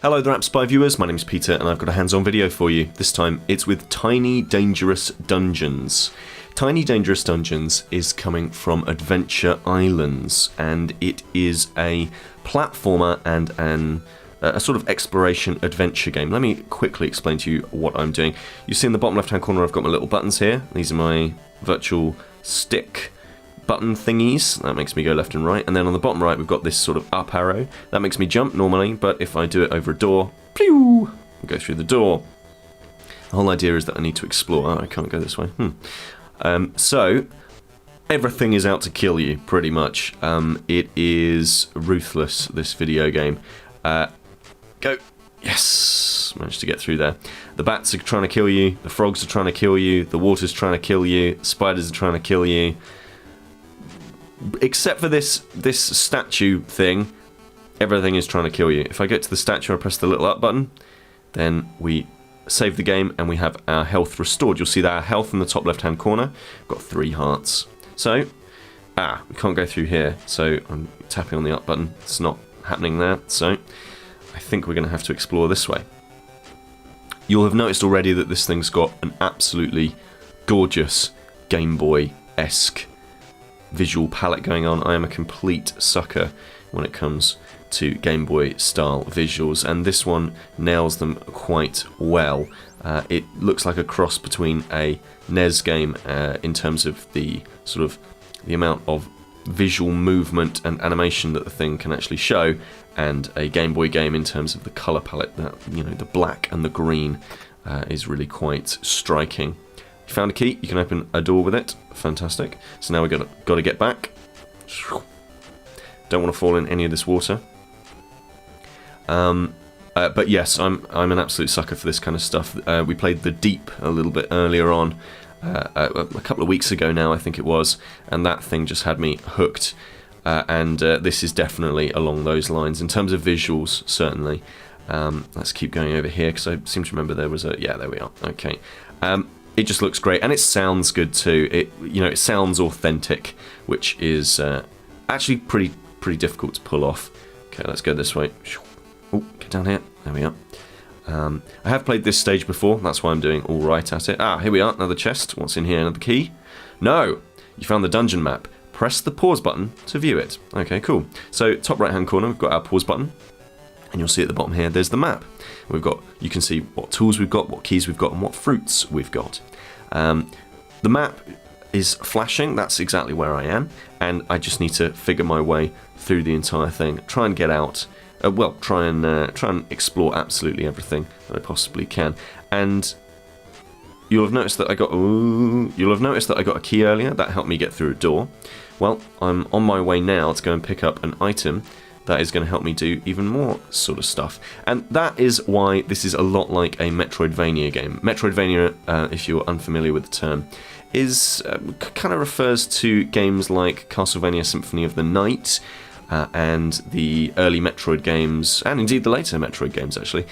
Hello there, App Spy viewers. My name's Peter, and I've got a hands-on video for you. This time, it's with Tiny Dangerous Dungeons. Tiny Dangerous Dungeons is coming from Adventure Islands, and it is a platformer and a sort of exploration adventure game. Let me quickly explain to you what I'm doing. You see in the bottom left-hand corner, I've got my little buttons here. These are my virtual stick button thingies. That makes me go left and right. And then on the bottom right, we've got this sort of up arrow. That makes me jump normally, but if I do it over a door, pew, I go through the door. The whole idea is that I need to explore. Oh, I can't go this way. So, everything is out to kill you, pretty much. It is ruthless, this video game. Go. Yes! Managed to get through there. The bats are trying to kill you. The frogs are trying to kill you. The water's trying to kill you. The spiders are trying to kill you. Except for this statue thing, everything is trying to kill you. If I get to the statue and press the little up button, then we save the game and we have our health restored. You'll see that our health in the top left hand corner. We've got 3 hearts. So, we can't go through here. So I'm tapping on the up button. It's not happening there. So I think we're going to have to explore this way. You'll have noticed already that this thing's got an absolutely gorgeous Game Boy-esque visual palette going on. I am a complete sucker when it comes to Game Boy style visuals, and this one nails them quite well. It looks like a cross between a NES game in terms of the sort of the amount of visual movement and animation that the thing can actually show, and a Game Boy game in terms of the color palette. That, you know, the black and the green is really quite striking. You found a key, you can open a door with it. Fantastic. So now we've got to get back. Don't want to fall in any of this water. But yes, I'm an absolute sucker for this kind of stuff. We played The Deep a little bit earlier on, a couple of weeks ago now, I think it was, and that thing just had me hooked. And this is definitely along those lines in terms of visuals, certainly. Let's keep going over here because I seem to remember there was a... Yeah, there we are. Okay. It just looks great, and it sounds good too. It sounds authentic, which is actually pretty difficult to pull off. Okay, let's go this way. Oh, get down here. There we are. I have played this stage before. That's why I'm doing all right at it. Here we are. Another chest. What's in here? Another key? No. You found the dungeon map. Press the pause button to view it. Okay, cool. So top right hand corner, we've got our pause button. And you'll see at the bottom here, there's the map. You can see what tools we've got, what keys we've got, and what fruits we've got. The map is flashing, that's exactly where I am, and I just need to figure my way through the entire thing, try and get out, try and explore absolutely everything that I possibly can. And you'll have noticed that I got a key earlier. That helped me get through a door. Well, I'm on my way now to go and pick up an item that is going to help me do even more sort of stuff. And that is why this is a lot like a Metroidvania game. Metroidvania, if you're unfamiliar with the term, is kind of refers to games like Castlevania Symphony of the Night, and the early Metroid games, and indeed the later Metroid games actually.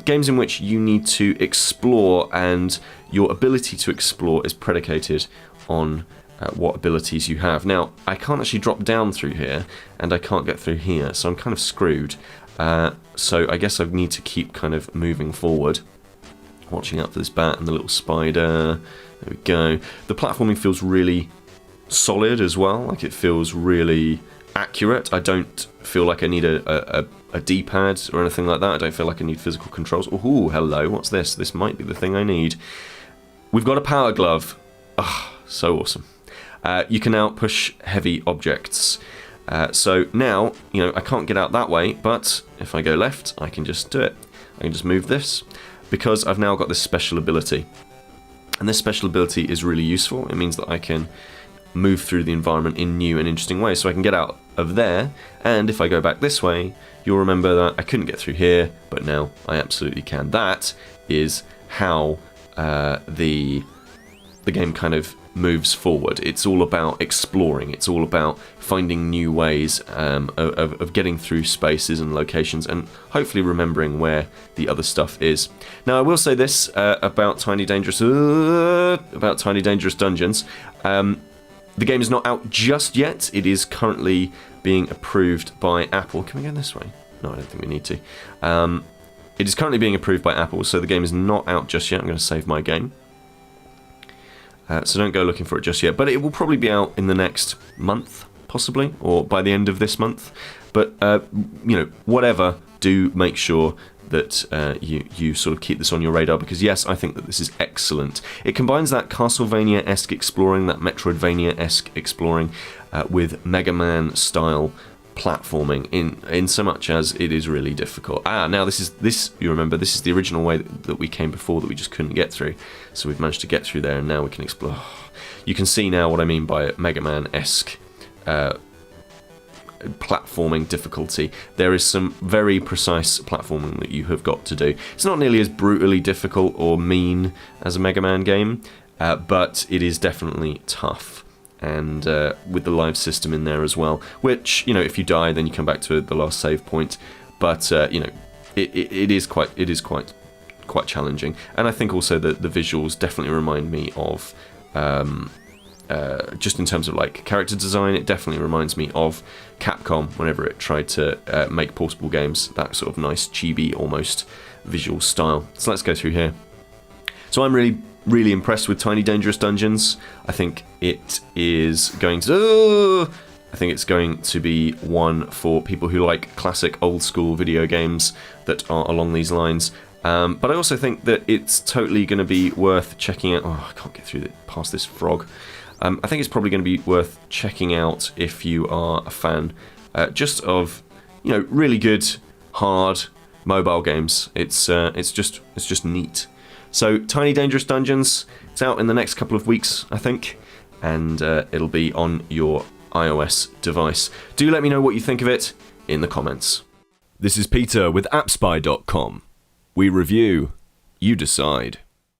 Games in which you need to explore, and your ability to explore is predicated on what abilities you have. Now, I can't actually drop down through here, and I can't get through here, so I'm kind of screwed. So I guess I need to keep kind of moving forward, watching out for this bat and the little spider. There we go. The platforming feels really solid as well, like it feels really accurate. I don't feel like I need a D-pad or anything like that. I don't feel like I need physical controls. Oh, hello, what's this? This might be the thing I need. We've got a power glove. So awesome. You can now push heavy objects. So now, I can't get out that way, but if I go left, I can just do it. I can just move this, because I've now got this special ability. And this special ability is really useful. It means that I can move through the environment in new and interesting ways. So I can get out of there, and if I go back this way, you'll remember that I couldn't get through here, but now I absolutely can. That is how the game kind of moves forward. It's all about exploring. It's all about finding new ways of getting through spaces and locations, and hopefully remembering where the other stuff is. Now, I will say this about Tiny Dangerous Dungeons. The game is not out just yet. It is currently being approved by Apple. Can we go this way? No, I don't think we need to. It is currently being approved by Apple, so the game is not out just yet. I'm going to save my game. So don't go looking for it just yet. But it will probably be out in the next month, possibly, or by the end of this month. But, whatever, do make sure that you sort of keep this on your radar, because yes, I think that this is excellent. It combines that Castlevania-esque exploring, that Metroidvania-esque exploring, with Mega Man-style platforming in so much as it is really difficult. Now this you remember, this is the original way that we came before that we just couldn't get through. So we've managed to get through there, and now we can explore. You can see now what I mean by Mega Man-esque platforming difficulty. There is some very precise platforming that you have got to do. It's not nearly as brutally difficult or mean as a Mega Man game, but it is definitely tough. And with the live system in there as well, which, if you die, then you come back to the last save point. But it is quite challenging. And I think also that the visuals definitely remind me of, just in terms of like character design, it definitely reminds me of Capcom whenever it tried to make portable games, that sort of nice chibi almost visual style. So let's go through here. So I'm really impressed with Tiny Dangerous Dungeons. I think it is going to be one for people who like classic old school video games that are along these lines. But I also think that it's totally going to be worth checking out. Oh, I can't get past this frog. I think it's probably going to be worth checking out if you are a fan just of really good hard mobile games. It's just neat. So, Tiny Dangerous Dungeons, it's out in the next couple of weeks, I think, and it'll be on your iOS device. Do let me know what you think of it in the comments. This is Peter with AppSpy.com. We review, you decide.